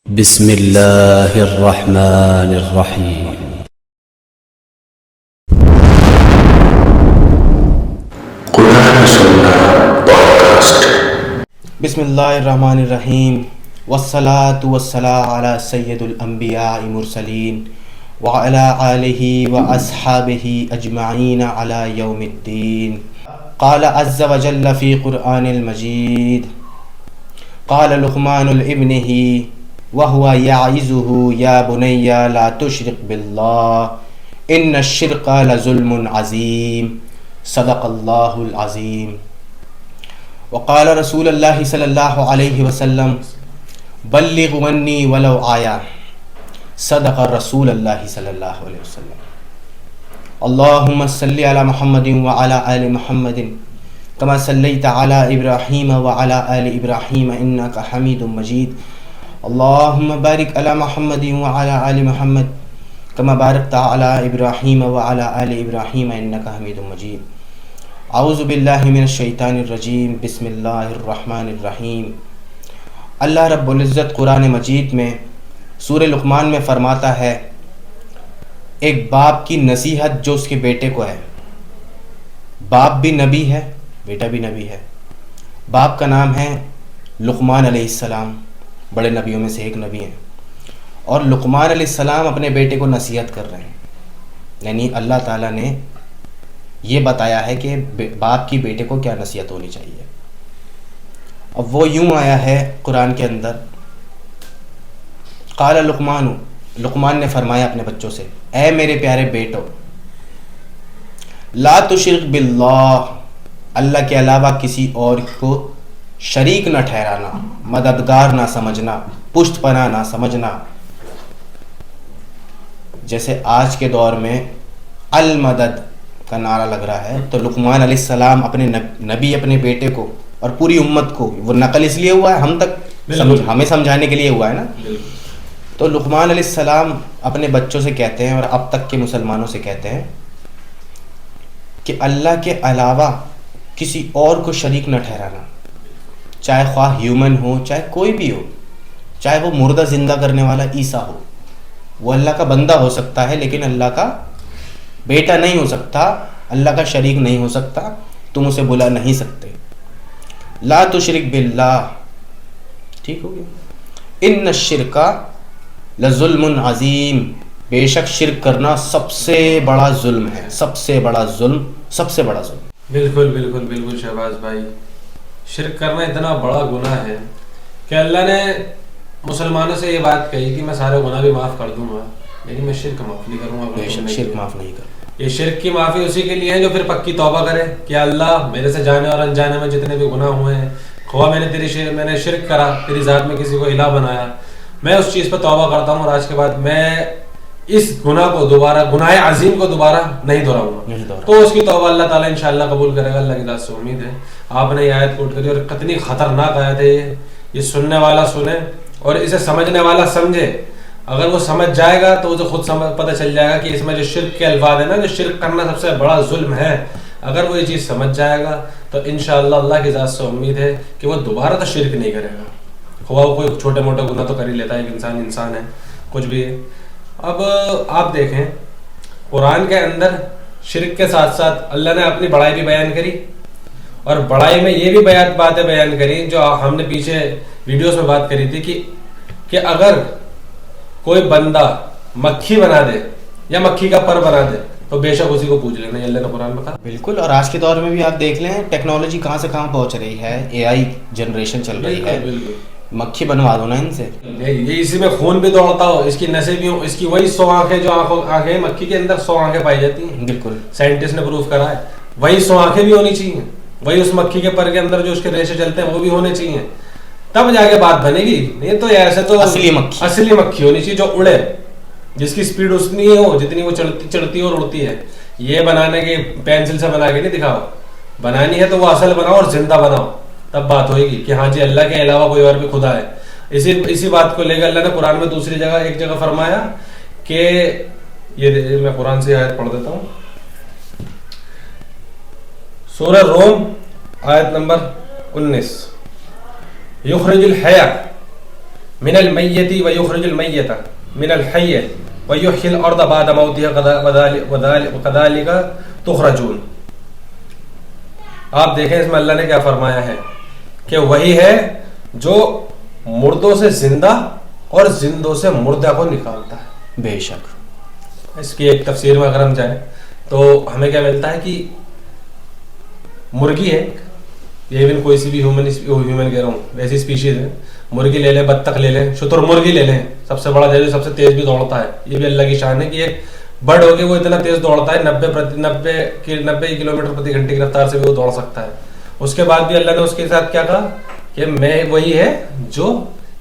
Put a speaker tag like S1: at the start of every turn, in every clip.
S1: بسم اللہ الرحمن الرحیم۔
S2: قرآن سننا پوڈکاسٹ۔
S3: بسم اللہ الرحمن الرحیم، والصلاة والسلام علی سید الانبیاء مرسلین وعلی آلہ واصحابہ اجمعین علی یوم الدین۔ قال عز وجل فی قرآن المجید، قال لقمان لابنہ وهو يعظه يا بني لا تشرك بالله ان الشرك لظلم عظيم، صدق اللہ العظیم۔ وقال رسول اللہ صلی اللہ علیہ وسلم بلغ عنی ولو آیا، صدق رسول اللہ صلی اللہ علیہ وسلم۔ اللہم صلی علی محمد وعلی آل محمد کما صلیت علی ابراہیم وعلی آل ابراہیم انک حمید مجید۔ اللہم بارک علی محمد وعلی آل محمد کما بارکت علی ابراہیم وعلی آل ابراہیم انک حمید مجید۔ اعوذ باللہ من الشیطان الرجیم، بسم اللہ الرحمن الرحیم۔ اللہ رب العزت قرآن مجید میں سورہ لقمان میں فرماتا ہے، ایک باپ کی نصیحت جو اس کے بیٹے کو ہے۔ باپ بھی نبی ہے، بیٹا بھی نبی ہے۔ باپ کا نام ہے لقمان علیہ السلام، بڑے نبیوں میں سے ایک نبی ہیں، اور لقمان علیہ السلام اپنے بیٹے کو نصیحت کر رہے ہیں، یعنی اللہ تعالیٰ نے یہ بتایا ہے کہ باپ کی بیٹے کو کیا نصیحت ہونی چاہیے۔ اب وہ یوں آیا ہے قرآن کے اندر، قال لقمان نے فرمایا اپنے بچوں سے، اے میرے پیارے بیٹو، لا تشرک باللہ، اللہ کے علاوہ کسی اور کو شریک نہ ٹھہرانا، مددگار نہ سمجھنا، پشت پناہ نہ سمجھنا۔ جیسے آج کے دور میں المدد کا نعرہ لگ رہا ہے، تو لقمان علیہ السلام اپنے نبی اپنے بیٹے کو اور پوری امت کو، وہ نقل اس لیے ہوا ہے ہم تک ہمیں سمجھانے کے لیے ہوا ہے نا، تو لقمان علیہ السلام اپنے بچوں سے کہتے ہیں اور اب تک کے مسلمانوں سے کہتے ہیں کہ اللہ کے علاوہ کسی اور کو شریک نہ ٹھہرانا، چاہے خواہ ہیومن ہو، چاہے کوئی بھی ہو، چاہے وہ مردہ زندہ کرنے والا عیسیٰ ہو، وہ اللہ کا بندہ ہو سکتا ہے لیکن اللہ کا بیٹا نہیں ہو سکتا، اللہ کا شریک نہیں ہو سکتا، تم اسے بلا نہیں سکتے۔ لا تشرک باللہ، ٹھیک ہو گیا۔ ان الشرک لظلم عظیم، بے شک شرک کرنا سب سے بڑا ظلم ہے، سب سے بڑا ظلم، سب سے بڑا ظلم۔
S4: بالکل بالکل بالکل شہباز بھائی، شرک کرنا اتنا بڑا گناہ ہے کہ اللہ نے مسلمانوں سے یہ بات کہی کہ میں سارے گناہ بھی معاف کر دوں گا لیکن میں شرک معاف نہیں کروں گا۔
S3: بے شک شرک معاف نہیں کروں۔
S4: یہ شرک کی معافی اسی کے لیے ہے جو پھر پکی توبہ کرے کہ اللہ میرے سے جانے اور انجانے میں جتنے بھی گناہ ہوئے ہیں، خواہ میں نے شرک کرا، تیری ذات میں کسی کو الہ بنایا، میں اس چیز پہ توبہ کرتا ہوں اور آج کے بعد میں اس گناہ کو دوبارہ، گناہ عظیم کو دوبارا نہیں دہراؤں گا۔ تو اس کی توبہ اللہ تعالیٰ انشاءاللہ قبول کرے گا، اللہ کی ذات سے امید ہے۔ آپ نے یہ آیت کوٹ کری اور کتنی خطرناک آیت ہے یہ سننے والا سنے اور اسے سمجھنے والا سمجھے۔ اگر وہ سمجھ جائے گا تو اسے خود پتہ چل جائے گا کہ اس میں جو شرک کے الفاظ ہیں نا، جو شرک کرنا سب سے بڑا ظلم ہے، اگر وہ یہ چیز سمجھ جائے گا تو انشاءاللہ اللہ کی ذات سے امید ہے کہ وہ دوبارہ تو شرک نہیں کرے گا۔ خواہ کوئی چھوٹے موٹے گناہ تو کر ہی لیتا ہے، ایک انسان ہے، کچھ بھی ہے۔ اب آپ دیکھیں قرآن کے اندر شرک کے ساتھ ساتھ اللہ نے اپنی بڑائی بھی بیان کری، اور بڑائی میں یہ بھی باتیں بیان کری جو ہم نے پیچھے ویڈیوز میں بات کری تھی کہ اگر کوئی بندہ مکھی بنا دے یا مکھی کا پر بنا دے تو بے شک اسی کو پوج لینا، یہ اللہ کا قرآن بتا۔
S3: بالکل، اور آج کے دور میں بھی آپ دیکھ لیں ٹیکنالوجی کہاں سے کہاں پہنچ رہی ہے، اے آئی جنریشن چل رہی ہے، مکھی بنوا دو نا ان سے۔
S4: یہ اسی میں خون بھی دوڑتا ہو، اس کی نسیں بھی ہوں، اس کی وہی 100 آنکھیں جو آنکھیں مکھی کے اندر 100 آنکھیں پائی جاتی ہیں، بالکل سائنٹسٹ نے پروف کرا ہے، وہی 100 آنکھیں بھی ہونی چاہیے، وہی اس مکھی کے پر کے اندر جو اس کے ریشے چلتے ہیں وہ بھی ہونے چاہیے، تب جا کے بات بنے گی۔ نہیں تو ایسے تو اصلی مکھی ہونی چاہیے جو اڑے، جس کی سپیڈ اتنی ہو جتنی وہ چڑھتی اور اڑتی ہے۔ یہ بنانے کے پینسل سے بنا کے نہیں دکھاؤ، بنانی ہے تو وہ اصل بناؤ اور زندہ بناؤ، تب بات ہوئے گی کہ ہاں جی اللہ کے علاوہ کوئی اور بھی خدا ہے۔ اسی بات کو لے کر اللہ نے قرآن میں دوسری جگہ ایک جگہ فرمایا کہ یہ میں قرآن سے آیت پڑھ دیتا ہوں، سورہ روم آیت نمبر 19، یخرج الحی من المیت ویخرج المیت من الحی ویحیی الارض بعد موتها وکذالک تخرجون. آپ دیکھیں اس میں اللہ نے کیا فرمایا ہے کہ وہی ہے جو مردوں سے زندہ اور زندوں سے مردہ کو نکالتا ہے.
S3: بے شک.
S4: اس کی ایک تفسیر میں اگر ہم جائیں تو ہمیں کیا ملتا ہے کہ مرغی ہے، یہ بھی کوئی سی بھی ہیومن کہہ رہا ہوں ویسی اسپیشیز ہے، مرغی لے لیں، بطخ لے لیں، شتر مرغی لے لیں، سب سے بڑا جو سب سے تیز بھی دوڑتا ہے، یہ بھی اللہ کی شان ہے کہ ایک برڈ ہو کے وہ اتنا تیز دوڑتا ہے 90 کلومیٹر پرتی گھنٹے کی رفتار سے بھی وہ دوڑ سکتا ہے. اس کے بعد بھی اللہ نے اس کے ساتھ کیا کہا کہ میں وہی ہے جو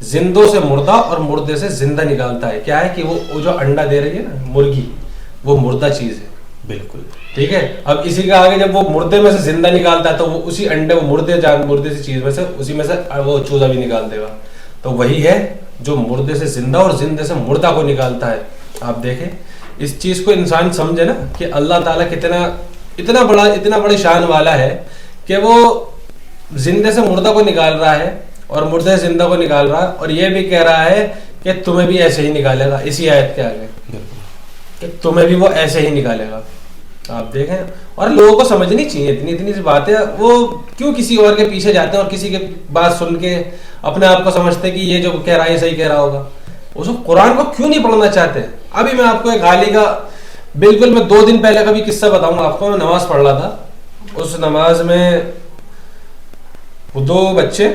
S4: زندوں سے مردہ اور مردے سے زندہ نکالتا ہے. کیا ہے کہ وہ جو انڈا دے رہی ہے نا مرغی، وہ مردہ چیز ہے.
S3: بالکل
S4: ٹھیک ہے. اب اسی کا آگے جب وہ مردے میں سے زندہ نکالتا ہے تو وہ اسی انڈے وہ مردے سی چیز میں سے اسی میں سے وہ چوزا بھی نکال دے گا. تو وہی ہے جو مردے سے زندہ اور زندے سے مردہ کو نکالتا ہے. آپ دیکھیں اس چیز کو انسان سمجھے نا کہ اللہ تعالیٰ اتنا بڑی شان والا ہے کہ وہ زندے سے مردہ کو نکال رہا ہے اور مردے سے زندہ کو نکال رہا ہے، اور یہ بھی کہہ رہا ہے کہ تمہیں بھی ایسے ہی نکالے گا. اسی آیت کے آگے کہ تمہیں بھی وہ ایسے ہی نکالے گا. آپ دیکھیں، اور لوگوں کو سمجھنی چاہیے اتنی سی باتیں. وہ کیوں کسی اور کے پیچھے جاتے ہیں اور کسی کے بات سن کے اپنے آپ کو سمجھتے کہ یہ جو کہہ رہا ہے صحیح کہہ رہا ہوگا. اس قرآن کو کیوں نہیں پڑھنا چاہتے؟ ابھی میں آپ کو ایک حالی کا بالکل میں 2 دن پہلے کا بھی قصہ بتاؤں گا آپ کو. میں نماز پڑھ رہا تھا، اس نماز میں 2 بچے،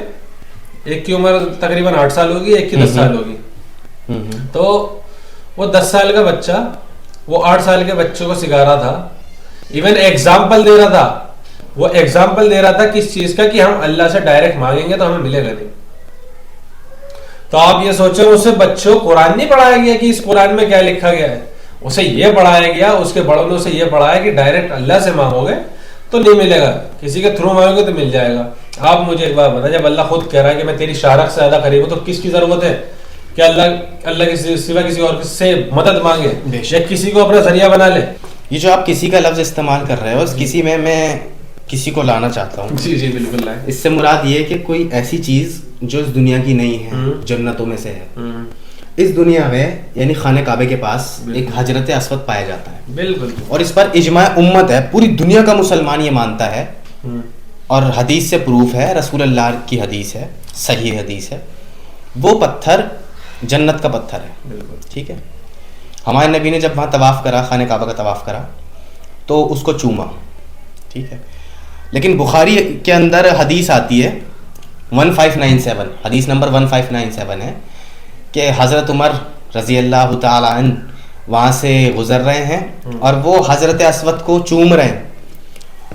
S4: ایک کی عمر تقریباً 8 سال ہوگی، ایک کی 10 سال ہوگی. تو وہ 10 سال کا بچہ وہ 8 سال کے بچوں کو سکھا رہا تھا، ایون ایگزامپل دے رہا تھا. وہ ایگزامپل دے رہا تھا کس چیز کا کہ ہم اللہ سے ڈائریکٹ مانگیں گے تو ہمیں ملے گا نہیں. تو آپ یہ سوچیں اسے بچوں قرآن نہیں پڑھایا گیا کہ اس قرآن میں کیا لکھا گیا ہے، اسے یہ پڑھایا گیا، اس کے بڑوں نے اسے یہ پڑھایا کہ ڈائریکٹ اللہ سے مانگو گے تو نہیں ملے گا، کسی کے تھرو مانگو گے تو مل جائے گا. آپ مجھے ایک بات بتائیں، جب اللہ خود کہہ رہا ہے کہ میں تیری شارخ سے زیادہ قریب ہوں تو کس کی ضرورت ہے کہ اللہ کے سوا کسی اور سے مدد مانگے یا کسی کو اپنا ذریعہ بنا لے؟
S3: یہ جو آپ کسی کا لفظ استعمال کر رہے ہو اس کسی میں کسی کو لانا چاہتا ہوں.
S4: جی بالکل لائیں.
S3: اس سے مراد یہ کہ کوئی ایسی چیز جو اس دنیا کی نہیں ہے، جنتوں میں سے ہے. اس دنیا میں یعنی خانہ کعبے کے پاس ایک حجرت اسود پایا جاتا ہے.
S4: بالکل.
S3: اور اس پر اجماع امت ہے، پوری دنیا کا مسلمان یہ مانتا ہے، اور حدیث سے پروف ہے، رسول اللہ کی حدیث ہے، صحیح حدیث ہے. وہ پتھر جنت کا پتھر ہے.
S4: بالکل.
S3: ٹھیک ہے. ہمارے نبی نے جب وہاں طواف کرا، خانہ کعبہ کا طواف کرا تو اس کو چوما. ٹھیک ہے. لیکن بخاری کے اندر حدیث آتی ہے 1597، حدیث نمبر 1597 ہے کہ حضرت عمر رضی اللہ تعالی عنہ وہاں سے گزر رہے ہیں اور وہ حضرت اسود کو چوم رہے ہیں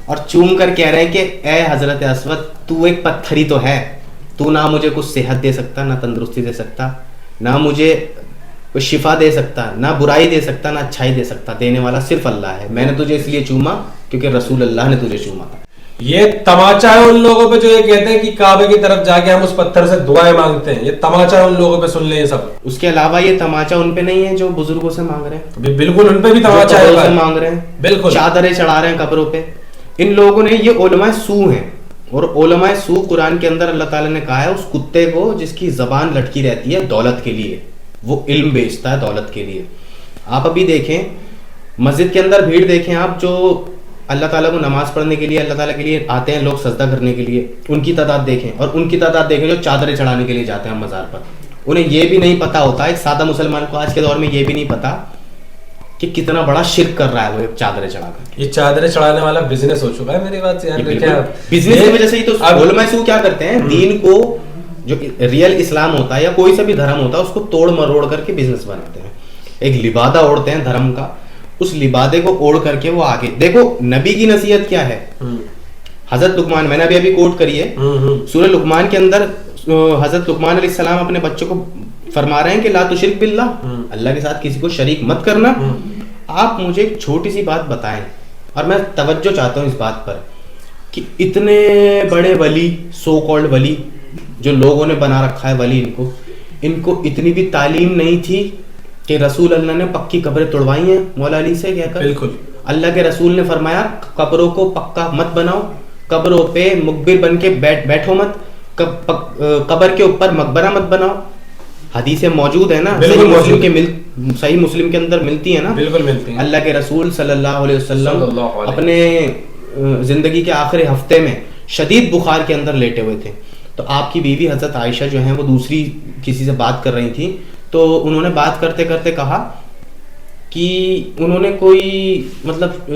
S3: اور چوم کر کہہ رہے ہیں کہ اے حضرت اسود تو ایک پتھر ہی تو ہے، تو نہ مجھے کچھ صحت دے سکتا، نہ تندرستی دے سکتا، نہ مجھے کوئی شفا دے سکتا، نہ برائی دے سکتا، نہ اچھائی دے سکتا، دینے والا صرف اللہ ہے. میں نے تجھے اس لیے چوما کیونکہ رسول اللہ نے تجھے چوما تھا.
S4: یہ تماچا ہے ان لوگوں پہ جو یہ کہتے ہیں کہ کعبے کی طرف جا کے ہم اس پتھر سے دعائیں مانگتے ہیں. یہ تماچا ہے ان لوگوں پہ، سن لیں یہ سب.
S3: اس کے علاوہ یہ تماچا ان پہ نہیں ہے جو بزرگوں سے مانگ رہے ہیں.
S4: بالکل ان پہ بھی تماچا ہے،
S3: مانگ رہے ہیں.
S4: بالکل.
S3: چادریں چڑھا رہے ہیں قبروں پہ. ان لوگوں نے، یہ علماء سو ہیں، اور علماء سو قرآن کے اندر اللہ تعالیٰ نے کہا ہے اس کتے کو جس کی زبان لٹکی رہتی ہے دولت کے لیے، وہ علم بیچتا ہے دولت کے لیے. آپ ابھی دیکھیں مسجد کے اندر بھیڑ دیکھیں آپ، جو اللہ تعالیٰ کو نماز پڑھنے کے لیے، اللہ تعالیٰ کے لیے آتے ہیں لوگ سجدہ کرنے کے لیے، ان کی تعداد دیکھیں، اور ان کی تعداد دیکھیں جو چادریں چڑھانے کے لیے جاتے ہیں مزار پر. انہیں یہ بھی نہیں پتا ہوتا، ایک سادہ مسلمان کو آج کے دور میں یہ بھی نہیں پتا کہ کتنا بڑا شرک کر رہا ہے وہ چادریں چڑھا کر.
S4: یہ چادریں چڑھانے والا بزنس ہو چکا ہے. میری بات سے
S3: بزنس کی وجہ سے ہی تو علماء سو کیا کرتے ہیں، دین کو جو ریئل اسلام ہوتا ہے یا کوئی سا بھی دھرم ہوتا ہے اس کو توڑ مروڑ کر کے بزنس بناتے ہیں. ایک لبادہ اوڑھتے ہیں دھرم کا، اس لبادے کو اوڑھ کر کے وہ آگے. دیکھو نبی کی نصیحت کیا ہے، حضرت لقمان، میں نے ابھی کوٹ کری ہے سورہ لقمان کے اندر، حضرت لقمان علیہ السلام اپنے بچوں کو فرما رہے ہیں کہ لا تشرک باللہ، اللہ کے ساتھ کسی کو شریک مت کرنا. آپ مجھے ایک چھوٹی سی بات بتائیں، اور میں توجہ چاہتا ہوں اس بات پر کہ اتنے بڑے ولی، سو کالڈ ولی جو لوگوں نے بنا رکھا ہے ولی، ان کو اتنی بھی تعلیم نہیں تھی کہ رسول اللہ نے پکی قبریں توڑوائی ہیں مولا علی سے کہہ کر. بالکل. اللہ کے رسول نے فرمایا قبروں کو پکا مت بناؤ، قبروں پہ مقبر بن کے بیٹھو مت، قبر کے اوپر مقبرہ مت بناؤ. حدیثیں موجود ہیں نا، صحیح مسلم کے اندر ملتی ہیں نا،
S4: بالکل ملتی ہیں.
S3: اللہ کے رسول صلی اللہ علیہ وسلم اپنے زندگی کے آخری ہفتے میں شدید بخار کے اندر لیٹے ہوئے تھے. تو آپ کی بیوی حضرت عائشہ جو ہیں وہ دوسری کسی سے بات کر رہی تھیں، تو انہوں نے بات کرتے کرتے کہا کہ انہوں نے کوئی مطلب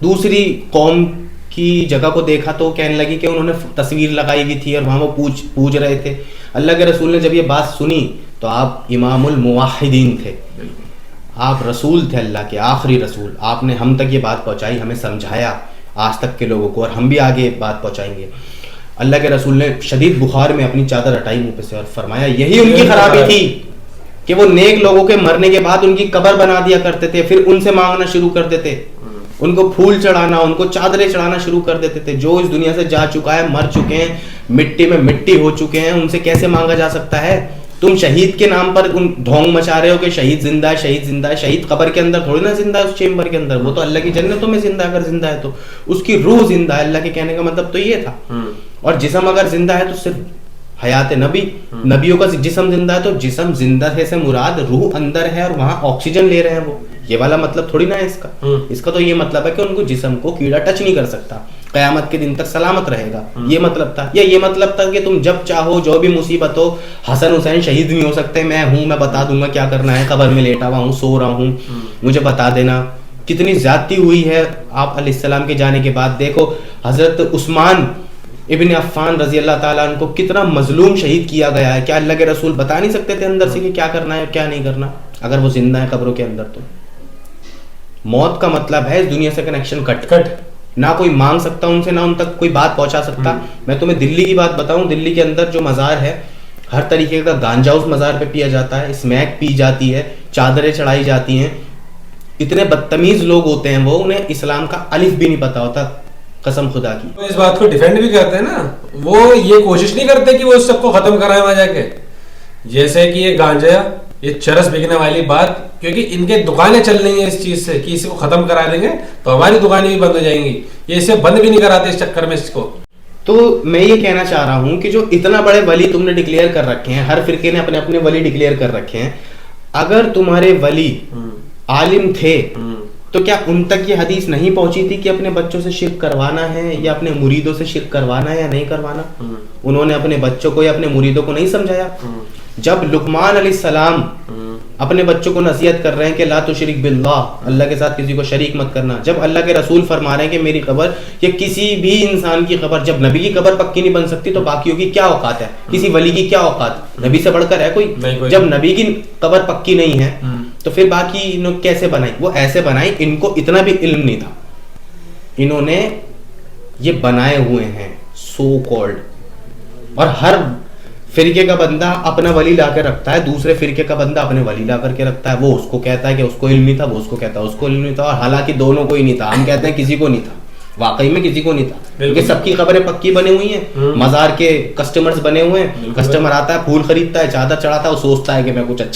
S3: دوسری قوم کی جگہ کو دیکھا، تو کہنے لگی کہ انہوں نے تصویر لگائی ہوئی تھی اور وہاں وہ پوج رہے تھے. اللہ کے رسول نے جب یہ بات سنی تو آپ امام الموحدین تھے، آپ رسول تھے اللہ کے آخری رسول. آپ نے ہم تک یہ بات پہنچائی، ہمیں سمجھایا آج تک کے لوگوں کو، اور ہم بھی آگے بات پہنچائیں گے. اللہ کے رسول نے شدید بخار میں اپنی چادر ہٹائی منہ پہ سے اور فرمایا یہی ان کی خرابی تھی کہ وہ نیک لوگوں کے مرنے کے بعد ان کی قبر بنا دیا کرتے تھے، پھر ان سے مانگنا شروع کر دیتے، ان کو پھول چڑھانا، ان کو چادریں چڑھانا شروع کر دیتے تھے. جو اس دنیا سے جا چکا ہے، مر چکے ہیں، مٹی میں مٹی ہو چکے ہیں، ان سے کیسے مانگا جا سکتا ہے؟ تم شہید کے نام پر ڈھونگ مچا رہے ہو کہ شہید زندہ ہے، شہید زندہ ہے. شہید قبر کے اندر تھوڑی نا زندہ ہے، اس چیمبر کے اندر، وہ تو اللہ کی جنتوں میں زندہ ہے. اگر زندہ ہے تو اس کی روح زندہ ہے. اللہ کے کہنے کا مطلب تو یہ تھا. اور جسم اگر زندہ ہے تو صرف حیات نبی، نبیوں کا جسم زندہ ہے تو جسم زندہ ہے سے مراد روح اندر ہے اور وہاں آکسیجن لے رہے ہیں وہ. یہ والا مطلب تھوڑی نا ہے اس کا. اس کا تو یہ مطلب ہے کہ ان کو جسم کو کیڑا ٹچ نہیں کر سکتا، قیامت کے دن تک سلامت رہے گا. یہ مطلب تھا. یا یہ مطلب تھا کہ تم جب چاہو جو بھی مصیبت ہو، حسن حسین شہید نہیں ہو سکتے، میں ہوں، میں بتا دوں گا کیا کرنا ہے، قبر میں لیٹا ہوا ہوں، سو رہا ہوں، مجھے بتا دینا. کتنی زیادتی ہوئی ہے آپ علیہ السلام کے جانے کے بعد. دیکھو حضرت عثمان ابن عفان رضی اللہ تعالیٰ عنہ کو کتنا مظلوم شہید کیا گیا ہے. کیا اللہ کے رسول بتا نہیں سکتے تھے اندر سے کہ کیا کرنا ہے کیا نہیں کرنا اگر وہ زندہ ہے قبروں کے اندر؟ تو موت کا مطلب ہے اس دنیا سے کنیکشن کٹ. نہ کوئی مانگ سکتا ان سے، نہ ان تک کوئی بات پہنچا سکتا. میں تمہیں دلی کی بات بتاؤں، دلی کے اندر جو مزار ہے، ہر طریقے کا گانجا اس مزار پہ پیا جاتا ہے، اسمیک پی جاتی ہے، چادریں چڑھائی جاتی ہیں. اتنے بدتمیز لوگ ہوتے ہیں وہ، انہیں اسلام کا الف بھی نہیں پتا ہوتا، قسم خدا کی.
S4: اس بات کو ڈیفینڈ بھی کرتے ہیں نا، وہ یہ کوشش نہیں کرتے کہ وہ اس سب کو ختم کرائیں وہاں جا کے. جیسے کہ یہ گانجا، یہ چرس بکنے والی بات، کیونکہ ان کے دکانیں چل رہی ہیں اس چیز سے کہ اس کو ختم کرا دیں گے تو ہماری دکانیں بھی بند ہو جائیں گی. یہ اسے بند بھی نہیں کراتے اس چکر میں اس کو.
S3: تو میں یہ کہنا چاہ رہا ہوں کہ جو اتنا بڑے ولی تم نے ڈکلیئر کر رکھے ہیں، ہر فرقے نے اپنے اپنے ولی ڈکلیئر کر رکھے ہیں، اگر تمہارے ولی عالم تھے تو کیا ان تک یہ حدیث نہیں پہنچی تھی کہ اپنے بچوں سے شرک کروانا ہے یا اپنے مریدوں سے شرک کروانا ہے یا نہیں کروانا؟ انہوں نے اپنے بچوں کو یا اپنے مریدوں کو نہیں سمجھایا؟ جب لقمان علیہ السلام اپنے بچوں کو نصیحت کر رہے ہیں کہ لا تشرک باللہ، اللہ کے ساتھ کسی کو شریک مت کرنا، جب اللہ کے رسول فرما رہے ہیں کہ میری قبر یا کسی بھی انسان کی قبر، جب نبی کی قبر پکی نہیں بن سکتی تو باقیوں کی کیا اوقات ہے؟ کسی ولی کی کیا اوقات؟ نبی سے بڑھ کر ہے کوئی؟ جب نبی کی قبر پکی نہیں ہے تو پھر باقی انہوں کیسے بنائی؟ وہ ایسے بنائی، ان کو اتنا بھی علم نہیں تھا، انہوں نے یہ بنائے ہوئے ہیں سو کالڈ. اور ہر فرقے کا بندہ اپنا ولی لا کے رکھتا ہے، دوسرے فرقے کا بندہ اپنے ولی لا کر کے رکھتا ہے. وہ اس کو کہتا ہے کہ اس کو علم نہیں تھا، وہ اس کو کہتا ہے اس کو علم نہیں تھا، اور حالانکہ دونوں کو ہی نہیں تھا. ہم کہتے ہیں کسی کو نہیں تھا، واقعی میں کسی کو نہیں تھا، کیونکہ سب کی خبریں پکی بنی ہوئی ہیں، مزار کے کسٹمرز بنے ہوئے ہیں. کسٹمر آتا ہے، پھول خریدتا ہے، چادر چڑھاتا ہے، وہ سوچتا ہے کہ میں کچھ اچھا